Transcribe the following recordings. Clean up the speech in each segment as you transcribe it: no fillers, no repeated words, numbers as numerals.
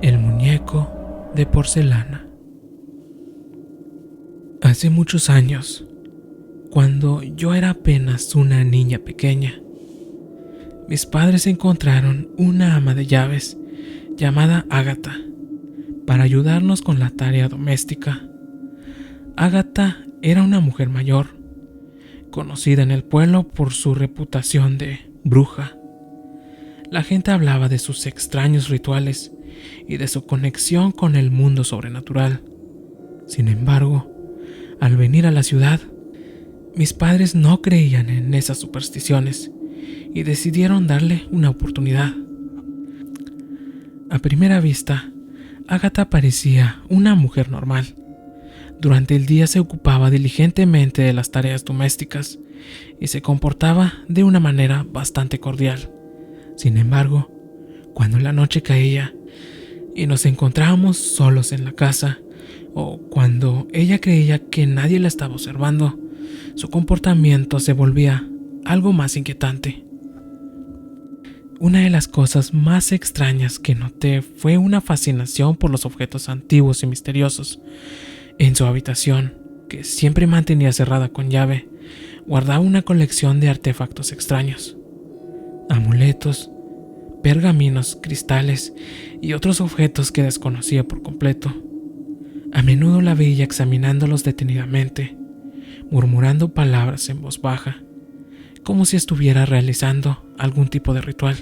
El muñeco de porcelana. Hace muchos años, cuando yo era apenas una niña pequeña, mis padres encontraron una ama de llaves llamada Ágata para ayudarnos con la tarea doméstica. Ágata era una mujer mayor, conocida en el pueblo por su reputación de bruja. La gente hablaba de sus extraños rituales y de su conexión con el mundo sobrenatural. Sin embargo, al venir a la ciudad, mis padres no creían en esas supersticiones y decidieron darle una oportunidad. A primera vista, Ágata parecía una mujer normal. Durante el día se ocupaba diligentemente de las tareas domésticas y se comportaba de una manera bastante cordial. Sin embargo, cuando la noche caía y nos encontrábamos solos en la casa, o cuando ella creía que nadie la estaba observando, su comportamiento se volvía algo más inquietante. Una de las cosas más extrañas que noté fue una fascinación por los objetos antiguos y misteriosos. En su habitación, que siempre mantenía cerrada con llave, guardaba una colección de artefactos extraños: amuletos, pergaminos, cristales y otros objetos que desconocía por completo. A menudo la veía examinándolos detenidamente, murmurando palabras en voz baja, como si estuviera realizando algún tipo de ritual.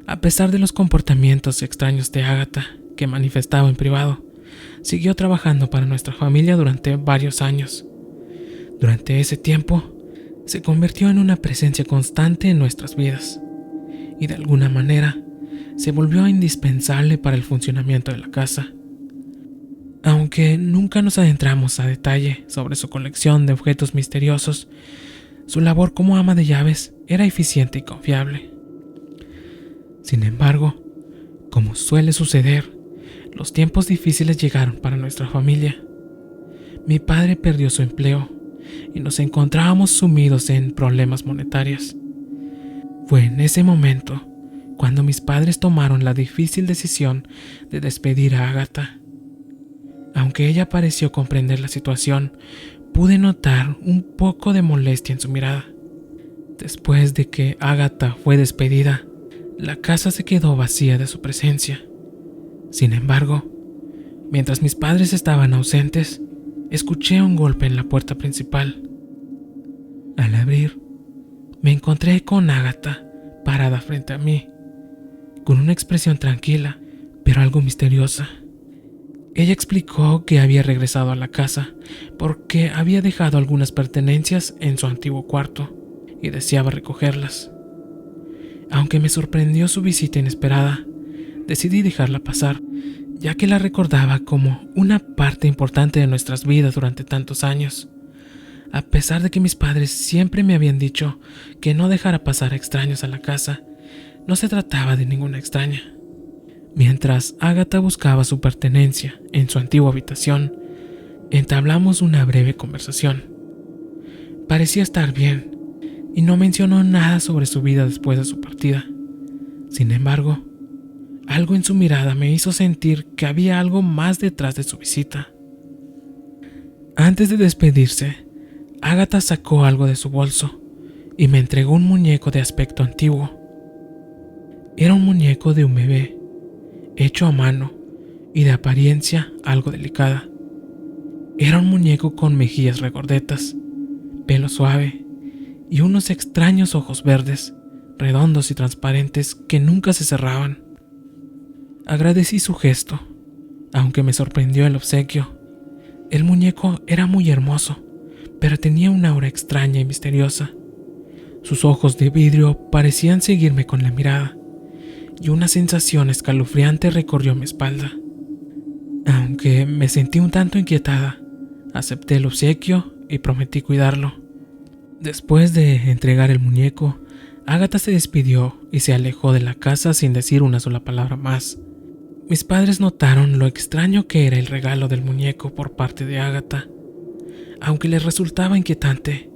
A pesar de los comportamientos extraños de Ágata, que manifestaba en privado, siguió trabajando para nuestra familia durante varios años. Durante ese tiempo, se convirtió en una presencia constante en nuestras vidas, y de alguna manera se volvió indispensable para el funcionamiento de la casa. Aunque nunca nos adentramos a detalle sobre su colección de objetos misteriosos, su labor como ama de llaves era eficiente y confiable. Sin embargo, como suele suceder, los tiempos difíciles llegaron para nuestra familia. Mi padre perdió su empleo y nos encontrábamos sumidos en problemas monetarios. Fue en ese momento cuando mis padres tomaron la difícil decisión de despedir a Ágata. Aunque ella pareció comprender la situación, pude notar un poco de molestia en su mirada. Después de que Ágata fue despedida, la casa se quedó vacía de su presencia. Sin embargo, mientras mis padres estaban ausentes, escuché un golpe en la puerta principal. Al abrir, me encontré con Ágata parada frente a mí, con una expresión tranquila, pero algo misteriosa. Ella explicó que había regresado a la casa porque había dejado algunas pertenencias en su antiguo cuarto y deseaba recogerlas. Aunque me sorprendió su visita inesperada, decidí dejarla pasar, ya que la recordaba como una parte importante de nuestras vidas durante tantos años. A pesar de que mis padres siempre me habían dicho que no dejara pasar a extraños a la casa, no se trataba de ninguna extraña. Mientras Ágata buscaba su pertenencia en su antigua habitación, entablamos una breve conversación. Parecía estar bien y no mencionó nada sobre su vida después de su partida. Sin embargo, algo en su mirada me hizo sentir que había algo más detrás de su visita. Antes de despedirse, Ágata sacó algo de su bolso y me entregó un muñeco de aspecto antiguo. Era un muñeco de un bebé, hecho a mano y de apariencia algo delicada. Era un muñeco con mejillas regordetas, pelo suave y unos extraños ojos verdes, redondos y transparentes que nunca se cerraban. Agradecí su gesto, aunque me sorprendió el obsequio. El muñeco era muy hermoso, pero tenía una aura extraña y misteriosa. Sus ojos de vidrio parecían seguirme con la mirada, y una sensación escalofriante recorrió mi espalda. Aunque me sentí un tanto inquietada, acepté el obsequio y prometí cuidarlo. Después de entregar el muñeco, Ágata se despidió y se alejó de la casa sin decir una sola palabra más. Mis padres notaron lo extraño que era el regalo del muñeco por parte de Ágata. Aunque les resultaba inquietante,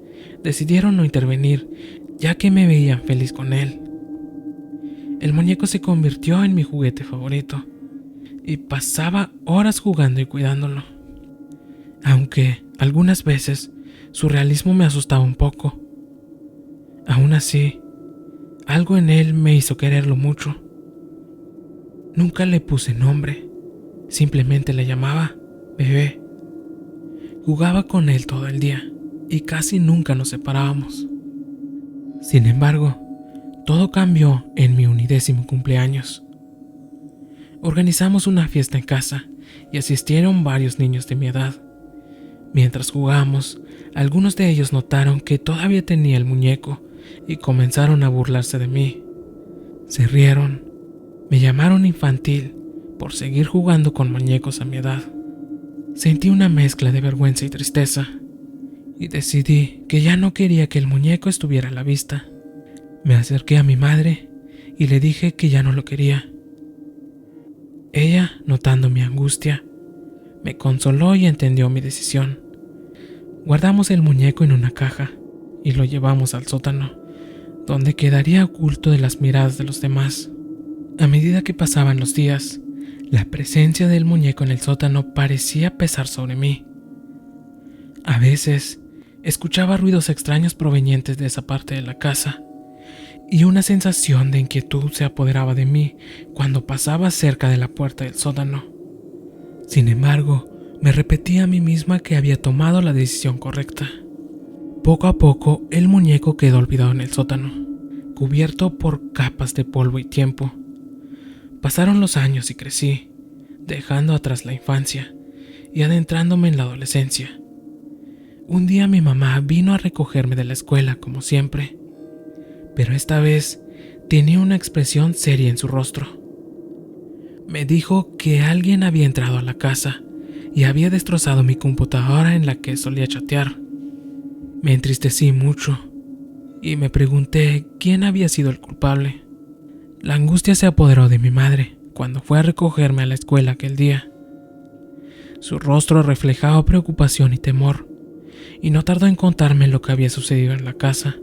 decidieron no intervenir, ya que me veían feliz con él. El muñeco se convirtió en mi juguete favorito, y pasaba horas jugando y cuidándolo. Aunque algunas veces su realismo me asustaba un poco. Aún así, algo en él me hizo quererlo mucho. Nunca le puse nombre, simplemente le llamaba bebé. Jugaba con él todo el día y casi nunca nos separábamos. Sin embargo, todo cambió en mi 11º cumpleaños. Organizamos una fiesta en casa y asistieron varios niños de mi edad. Mientras jugábamos, algunos de ellos notaron que todavía tenía el muñeco y comenzaron a burlarse de mí. Se rieron, me llamaron infantil por seguir jugando con muñecos a mi edad. Sentí una mezcla de vergüenza y tristeza y decidí que ya no quería que el muñeco estuviera a la vista. Me acerqué a mi madre y le dije que ya no lo quería. Ella, notando mi angustia, me consoló y entendió mi decisión. Guardamos el muñeco en una caja y lo llevamos al sótano, donde quedaría oculto de las miradas de los demás. A medida que pasaban los días, la presencia del muñeco en el sótano parecía pesar sobre mí. A veces, escuchaba ruidos extraños provenientes de esa parte de la casa, y una sensación de inquietud se apoderaba de mí cuando pasaba cerca de la puerta del sótano. Sin embargo, me repetía a mí misma que había tomado la decisión correcta. Poco a poco, el muñeco quedó olvidado en el sótano, cubierto por capas de polvo y tiempo. Pasaron los años y crecí, dejando atrás la infancia y adentrándome en la adolescencia. Un día mi mamá vino a recogerme de la escuela como siempre, pero esta vez tenía una expresión seria en su rostro. Me dijo que alguien había entrado a la casa y había destrozado mi computadora en la que solía chatear. Me entristecí mucho y me pregunté quién había sido el culpable. La angustia se apoderó de mi madre cuando fue a recogerme a la escuela aquel día. Su rostro reflejaba preocupación y temor, y no tardó en contarme lo que había sucedido en la casa.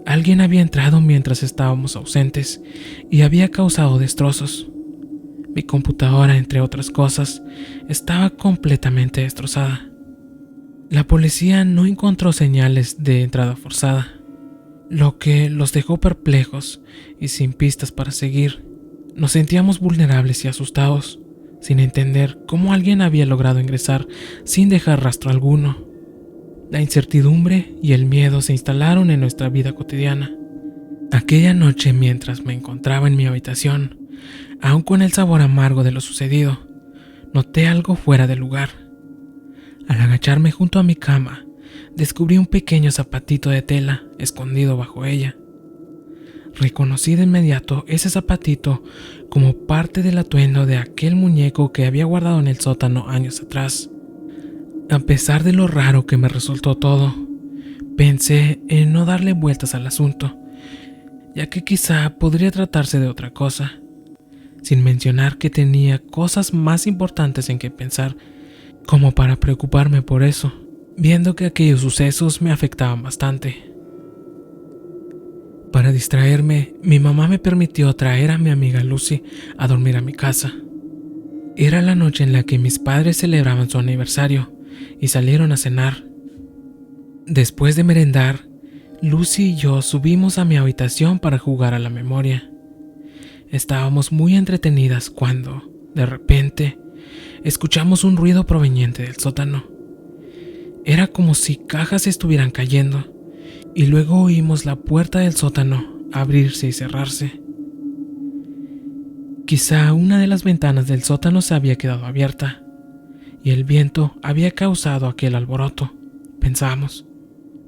Alguien había entrado mientras estábamos ausentes y había causado destrozos. Mi computadora, entre otras cosas, estaba completamente destrozada. La policía no encontró señales de entrada forzada, lo que los dejó perplejos y sin pistas para seguir. Nos sentíamos vulnerables y asustados, sin entender cómo alguien había logrado ingresar sin dejar rastro alguno. La incertidumbre y el miedo se instalaron en nuestra vida cotidiana. Aquella noche, mientras me encontraba en mi habitación, aún con el sabor amargo de lo sucedido, noté algo fuera de lugar. Al agacharme junto a mi cama, descubrí un pequeño zapatito de tela escondido bajo ella. Reconocí de inmediato ese zapatito como parte del atuendo de aquel muñeco que había guardado en el sótano años atrás. A pesar de lo raro que me resultó todo, pensé en no darle vueltas al asunto, ya que quizá podría tratarse de otra cosa, sin mencionar que tenía cosas más importantes en que pensar como para preocuparme por eso, viendo que aquellos sucesos me afectaban bastante. Para distraerme, mi mamá me permitió traer a mi amiga Lucy a dormir a mi casa. Era la noche en la que mis padres celebraban su aniversario y salieron a cenar. Después de merendar, Lucy y yo subimos a mi habitación para jugar a la memoria. Estábamos muy entretenidas cuando, de repente, escuchamos un ruido proveniente del sótano. Era como si cajas estuvieran cayendo, y luego oímos la puerta del sótano abrirse y cerrarse. Quizá una de las ventanas del sótano se había quedado abierta, y el viento había causado aquel alboroto, pensamos.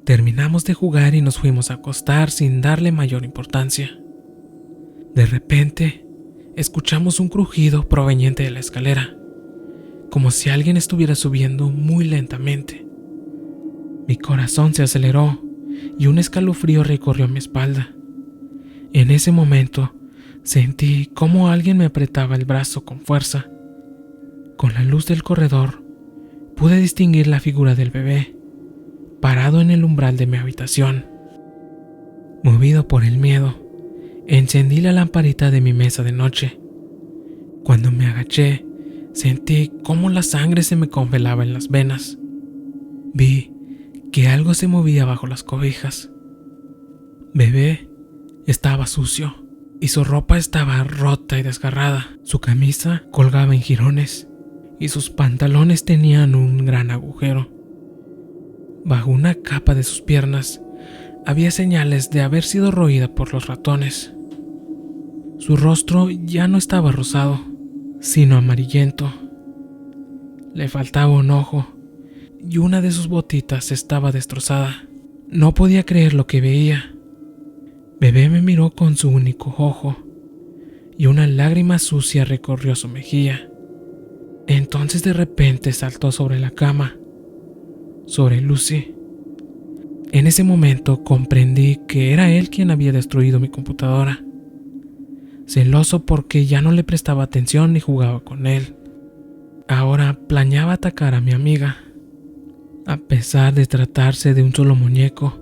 Terminamos de jugar y nos fuimos a acostar sin darle mayor importancia. De repente, escuchamos un crujido proveniente de la escalera, como si alguien estuviera subiendo muy lentamente. Mi corazón se aceleró y un escalofrío recorrió mi espalda. En ese momento, sentí cómo alguien me apretaba el brazo con fuerza. Con la luz del corredor, pude distinguir la figura del bebé, parado en el umbral de mi habitación. Movido por el miedo, encendí la lamparita de mi mesa de noche. Cuando me agaché, sentí cómo la sangre se me congelaba en las venas. Vi que algo se movía bajo las cobijas. Bebé estaba sucio y su ropa estaba rota y desgarrada. Su camisa colgaba en jirones y sus pantalones tenían un gran agujero. Bajo una capa de sus piernas había señales de haber sido roída por los ratones. Su rostro ya no estaba rosado, sino amarillento. Le faltaba un ojo y una de sus botitas estaba destrozada. No podía creer lo que veía. Bebé me miró con su único ojo y una lágrima sucia recorrió su mejilla. Entonces de repente saltó sobre la cama, sobre Lucy. En ese momento comprendí que era él quien había destruido mi computadora. Celoso porque ya no le prestaba atención ni jugaba con él, ahora planeaba atacar a mi amiga. A pesar de tratarse de un solo muñeco,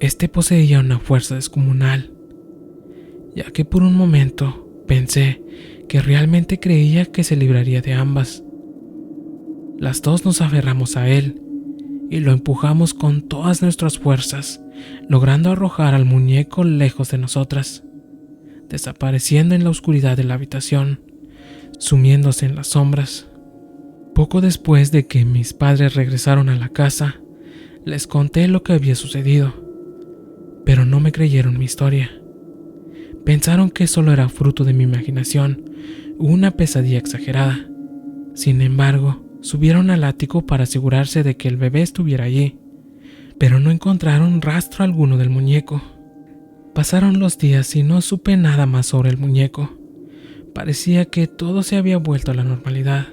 este poseía una fuerza descomunal, ya que por un momento pensé que realmente creía que se libraría de ambas. Las dos nos aferramos a él y lo empujamos con todas nuestras fuerzas, logrando arrojar al muñeco lejos de nosotras, desapareciendo en la oscuridad de la habitación, sumiéndose en las sombras. Poco después de que mis padres regresaron a la casa, les conté lo que había sucedido, pero no me creyeron mi historia. Pensaron que solo era fruto de mi imaginación o una pesadilla exagerada. Sin embargo, subieron al ático para asegurarse de que el bebé estuviera allí, pero no encontraron rastro alguno del muñeco. Pasaron los días y no supe nada más sobre el muñeco. Parecía que todo se había vuelto a la normalidad,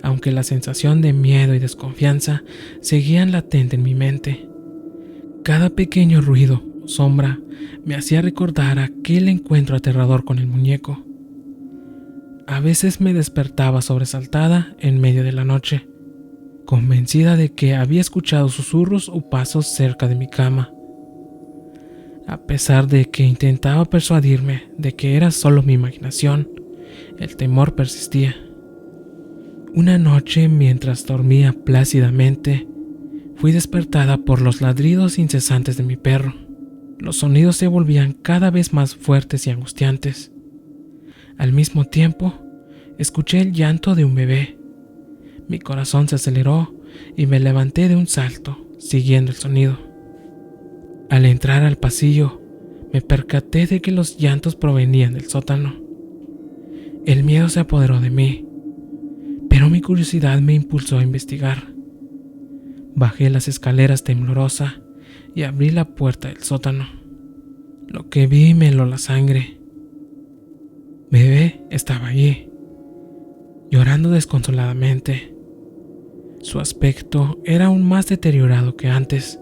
aunque la sensación de miedo y desconfianza seguían latente en mi mente. Cada pequeño ruido o sombra me hacía recordar aquel encuentro aterrador con el muñeco. A veces me despertaba sobresaltada en medio de la noche, convencida de que había escuchado susurros o pasos cerca de mi cama. A pesar de que intentaba persuadirme de que era solo mi imaginación, el temor persistía. Una noche, mientras dormía plácidamente, fui despertada por los ladridos incesantes de mi perro. Los sonidos se volvían cada vez más fuertes y angustiantes. Al mismo tiempo, escuché el llanto de un bebé. Mi corazón se aceleró y me levanté de un salto, siguiendo el sonido. Al entrar al pasillo, me percaté de que los llantos provenían del sótano. El miedo se apoderó de mí, pero mi curiosidad me impulsó a investigar. Bajé las escaleras temblorosa y abrí la puerta del sótano. Lo que vi me heló la sangre. Bebé estaba allí, llorando desconsoladamente. Su aspecto era aún más deteriorado que antes.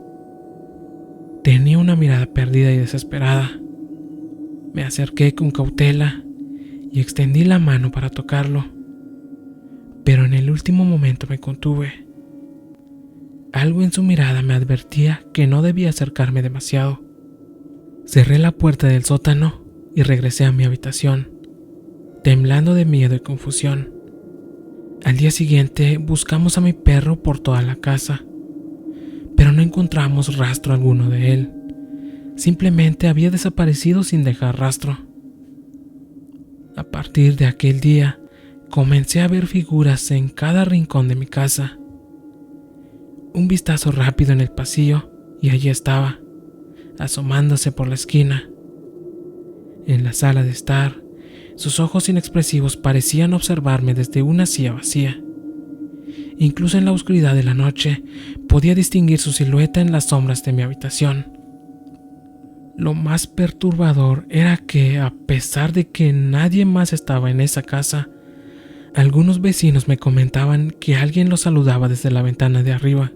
Tenía una mirada perdida y desesperada. Me acerqué con cautela y extendí la mano para tocarlo, pero en el último momento me contuve. Algo en su mirada me advertía que no debía acercarme demasiado. Cerré la puerta del sótano y regresé a mi habitación, temblando de miedo y confusión. Al día siguiente buscamos a mi perro por toda la casa, pero no encontramos rastro alguno de él. Simplemente había desaparecido sin dejar rastro. A partir de aquel día, comencé a ver figuras en cada rincón de mi casa. Un vistazo rápido en el pasillo y allí estaba, asomándose por la esquina. En la sala de estar, sus ojos inexpresivos parecían observarme desde una silla vacía. Incluso en la oscuridad de la noche podía distinguir su silueta en las sombras de mi habitación. Lo más perturbador era que, a pesar de que nadie más estaba en esa casa, algunos vecinos me comentaban que alguien los saludaba desde la ventana de arriba.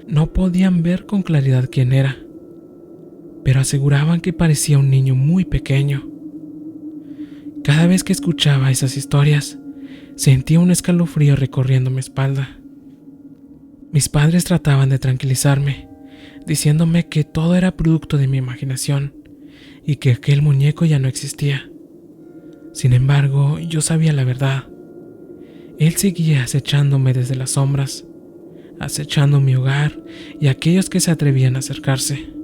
No podían ver con claridad quién era, pero aseguraban que parecía un niño muy pequeño. Cada vez que escuchaba esas historias, sentía un escalofrío recorriendo mi espalda. Mis padres trataban de tranquilizarme, diciéndome que todo era producto de mi imaginación y que aquel muñeco ya no existía. Sin embargo, yo sabía la verdad. Él seguía acechándome desde las sombras, acechando mi hogar y aquellos que se atrevían a acercarse.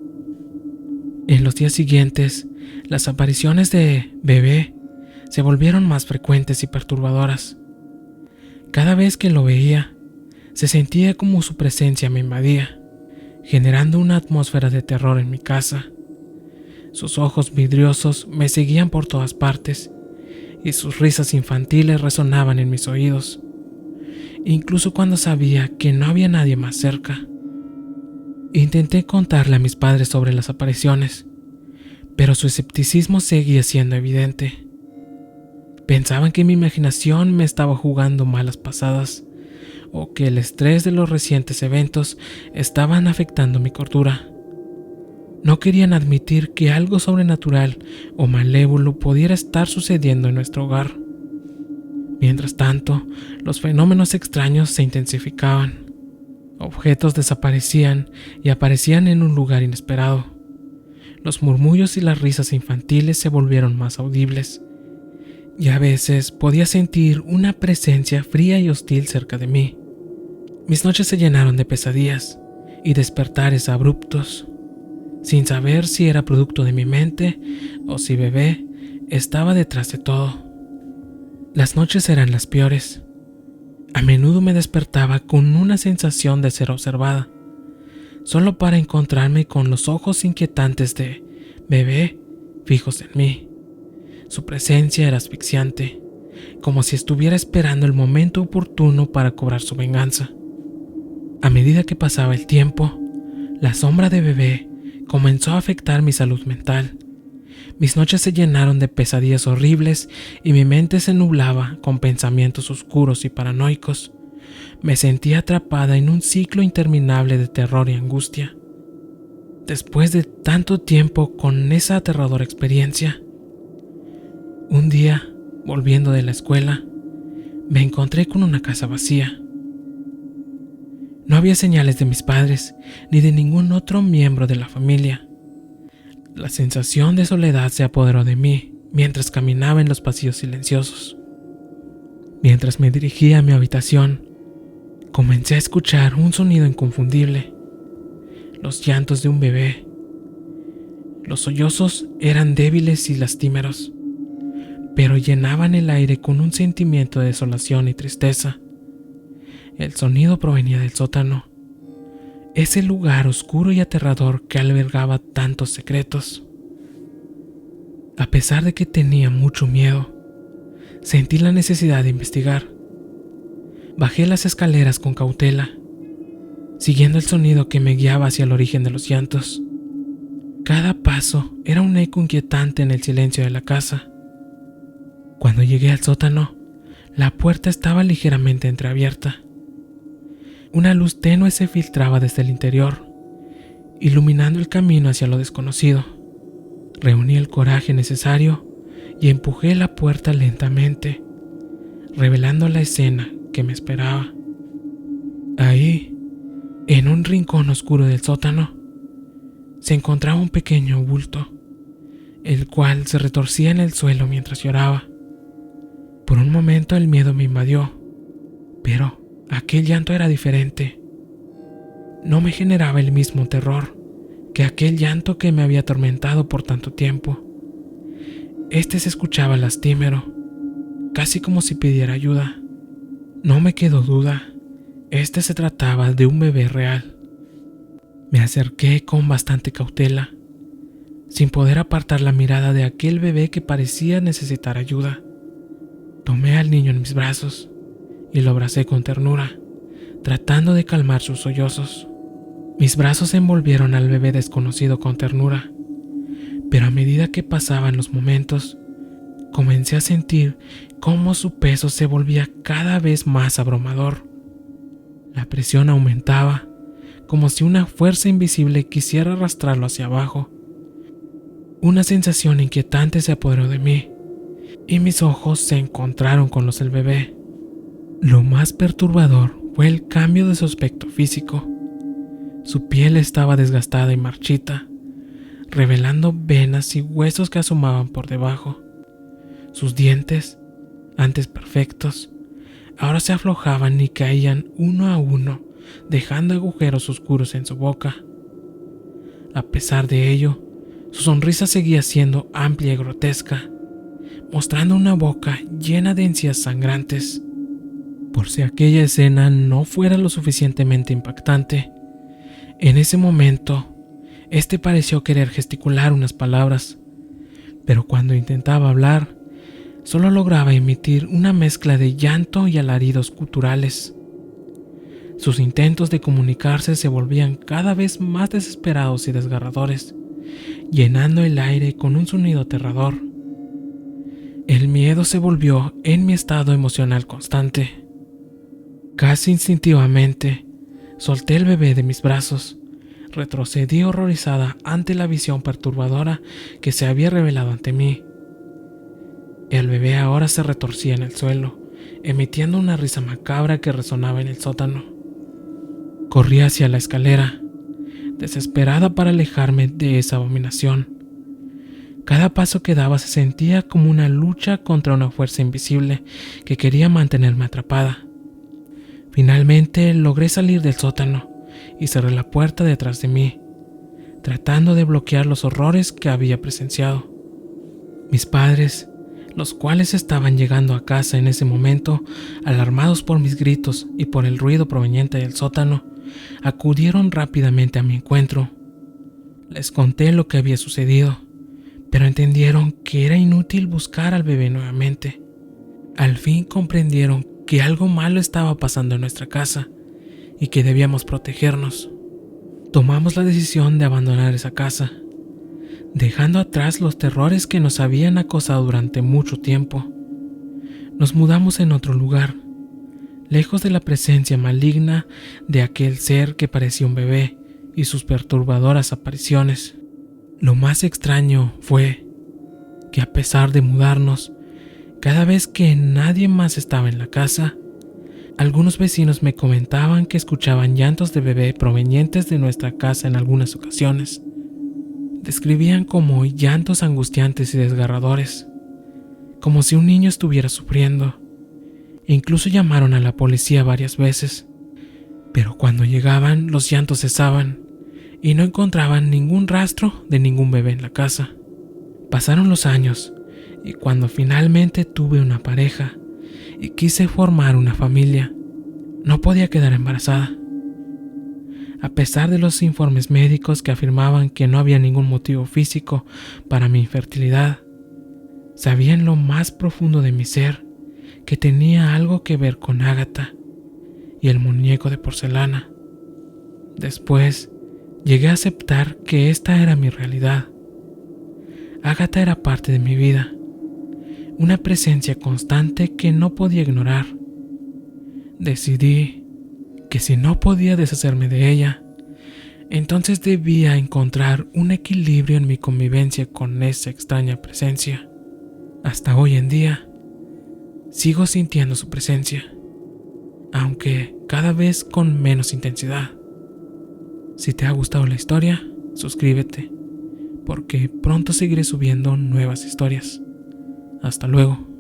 En los días siguientes, las apariciones de bebé se volvieron más frecuentes y perturbadoras. Cada vez que lo veía, se sentía como su presencia me invadía, generando una atmósfera de terror en mi casa. Sus ojos vidriosos me seguían por todas partes y sus risas infantiles resonaban en mis oídos, incluso cuando sabía que no había nadie más cerca. Intenté contarle a mis padres sobre las apariciones, pero su escepticismo seguía siendo evidente. Pensaban que mi imaginación me estaba jugando malas pasadas, o que el estrés de los recientes eventos estaban afectando mi cordura. No querían admitir que algo sobrenatural o malévolo pudiera estar sucediendo en nuestro hogar. Mientras tanto, los fenómenos extraños se intensificaban. Objetos desaparecían y aparecían en un lugar inesperado. Los murmullos y las risas infantiles se volvieron más audibles, y a veces podía sentir una presencia fría y hostil cerca de mí. Mis noches se llenaron de pesadillas y despertares abruptos, sin saber si era producto de mi mente o si bebé estaba detrás de todo. Las noches eran las peores. A menudo me despertaba con una sensación de ser observada, solo para encontrarme con los ojos inquietantes de bebé fijos en mí. Su presencia era asfixiante, como si estuviera esperando el momento oportuno para cobrar su venganza. A medida que pasaba el tiempo, la sombra de bebé comenzó a afectar mi salud mental. Mis noches se llenaron de pesadillas horribles y mi mente se nublaba con pensamientos oscuros y paranoicos. Me sentía atrapada en un ciclo interminable de terror y angustia. Después de tanto tiempo con esa aterradora experiencia, un día, volviendo de la escuela, me encontré con una casa vacía. No había señales de mis padres ni de ningún otro miembro de la familia. La sensación de soledad se apoderó de mí mientras caminaba en los pasillos silenciosos. Mientras me dirigía a mi habitación, comencé a escuchar un sonido inconfundible: los llantos de un bebé. Los sollozos eran débiles y lastimeros, pero llenaban el aire con un sentimiento de desolación y tristeza. El sonido provenía del sótano, ese lugar oscuro y aterrador que albergaba tantos secretos. A pesar de que tenía mucho miedo, sentí la necesidad de investigar. Bajé las escaleras con cautela, siguiendo el sonido que me guiaba hacia el origen de los llantos. Cada paso era un eco inquietante en el silencio de la casa. Cuando llegué al sótano, la puerta estaba ligeramente entreabierta. Una luz tenue se filtraba desde el interior, iluminando el camino hacia lo desconocido. Reuní el coraje necesario y empujé la puerta lentamente, revelando la escena que me esperaba. Ahí, en un rincón oscuro del sótano, se encontraba un pequeño bulto, el cual se retorcía en el suelo mientras lloraba. Por un momento el miedo me invadió, pero aquel llanto era diferente. No me generaba el mismo terror que aquel llanto que me había atormentado por tanto tiempo. Este se escuchaba lastimero, casi como si pidiera ayuda. No me quedó duda, este se trataba de un bebé real. Me acerqué con bastante cautela, sin poder apartar la mirada de aquel bebé que parecía necesitar ayuda. Tomé al niño en mis brazos y lo abracé con ternura, tratando de calmar sus sollozos. Mis brazos envolvieron al bebé desconocido con ternura, pero a medida que pasaban los momentos, comencé a sentir cómo su peso se volvía cada vez más abrumador. La presión aumentaba, como si una fuerza invisible quisiera arrastrarlo hacia abajo. Una sensación inquietante se apoderó de mí, y mis ojos se encontraron con los del bebé. Lo más perturbador fue el cambio de su aspecto físico. Su piel estaba desgastada y marchita, revelando venas y huesos que asomaban por debajo. Sus dientes, antes perfectos, ahora se aflojaban y caían uno a uno, dejando agujeros oscuros en su boca. A pesar de ello, su sonrisa seguía siendo amplia y grotesca, mostrando una boca llena de encías sangrantes. Por si aquella escena no fuera lo suficientemente impactante, en ese momento, este pareció querer gesticular unas palabras, pero cuando intentaba hablar, solo lograba emitir una mezcla de llanto y alaridos guturales. Sus intentos de comunicarse se volvían cada vez más desesperados y desgarradores, llenando el aire con un sonido aterrador. El miedo se volvió en mi estado emocional constante. Casi instintivamente, solté el bebé de mis brazos. Retrocedí horrorizada ante la visión perturbadora que se había revelado ante mí. El bebé ahora se retorcía en el suelo, emitiendo una risa macabra que resonaba en el sótano. Corrí hacia la escalera, desesperada para alejarme de esa abominación. Cada paso que daba se sentía como una lucha contra una fuerza invisible que quería mantenerme atrapada. Finalmente logré salir del sótano y cerré la puerta detrás de mí, tratando de bloquear los horrores que había presenciado. Mis padres, los cuales estaban llegando a casa en ese momento, alarmados por mis gritos y por el ruido proveniente del sótano, acudieron rápidamente a mi encuentro. Les conté lo que había sucedido, pero entendieron que era inútil buscar al bebé nuevamente. Al fin comprendieron que algo malo estaba pasando en nuestra casa y que debíamos protegernos. Tomamos la decisión de abandonar esa casa, dejando atrás los terrores que nos habían acosado durante mucho tiempo. Nos mudamos en otro lugar, lejos de la presencia maligna de aquel ser que parecía un bebé y sus perturbadoras apariciones. Lo más extraño fue que a pesar de mudarnos, cada vez que nadie más estaba en la casa, algunos vecinos me comentaban que escuchaban llantos de bebé provenientes de nuestra casa en algunas ocasiones. Describían como llantos angustiantes y desgarradores, como si un niño estuviera sufriendo, e incluso llamaron a la policía varias veces. Pero cuando llegaban, los llantos cesaban y no encontraban ningún rastro de ningún bebé en la casa. Pasaron los años y cuando finalmente tuve una pareja y quise formar una familia, no podía quedar embarazada. A pesar de los informes médicos que afirmaban que no había ningún motivo físico para mi infertilidad, sabía en lo más profundo de mi ser que tenía algo que ver con Agatha y el muñeco de porcelana. Después, llegué a aceptar que esta era mi realidad. Agatha era parte de mi vida, una presencia constante que no podía ignorar. Decidí que si no podía deshacerme de ella, entonces debía encontrar un equilibrio en mi convivencia con esa extraña presencia. Hasta hoy en día, sigo sintiendo su presencia, aunque cada vez con menos intensidad. Si te ha gustado la historia, suscríbete, porque pronto seguiré subiendo nuevas historias. Hasta luego.